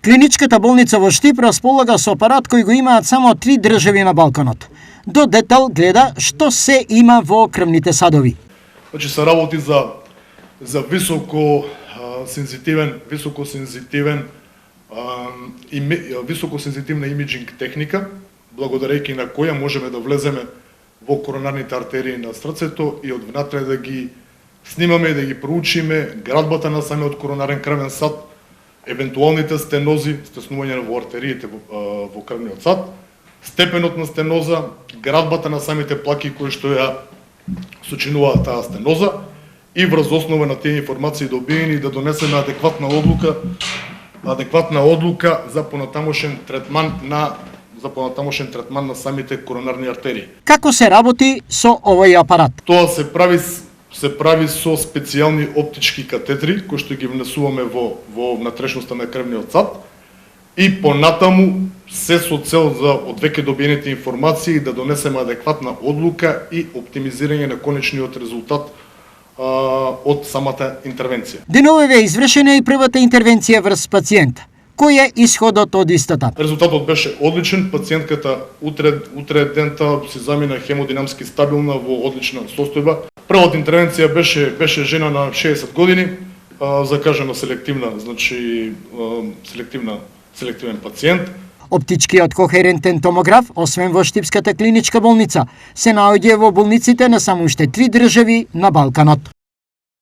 Клиничката болница во Штип располага со апарат кој го имаат само 3 држави на Балканот. До детал гледа што се има во крвните садови. Значи се работи за високосензитивна имиджинг техника, благодарејќи на која можеме да влеземе во коронарните артерии на срцето и одвнатре да ги снимаме и да ги проучиме градбата на самиот коронарен крвен сад, евентуалните стенози, стеснување во артериите во крвниот сад, степенот на стеноза, градбата на самите плаки кои што ја сочинуваат таа стеноза и врз основа на тие информации добиени да донесеме адекватна одлука за понатамошен третман на самите коронарни артерии. Како се работи со овој апарат? Тоа се прави со специјални оптички катетри кои што ги внесуваме во внатрешноста на крвниот сад и понатаму се со цел за од веќе добиените информации да донесеме адекватна одлука и оптимизирање на конечниот резултат од самата интервенција. Деновиве извршена и првата интервенција врз пациент. Кој е исходот од истата? Резултатот беше одличен, пациентката утре дента се замина хемодинамски стабилна во одлична состојба. Првата интервенција беше жена на 60 години, закажана селективен пациент. Оптичкиот кохерентен томограф, освен во Штипската клиничка болница, се наоѓа во болниците на само уште 3 држави на Балканот.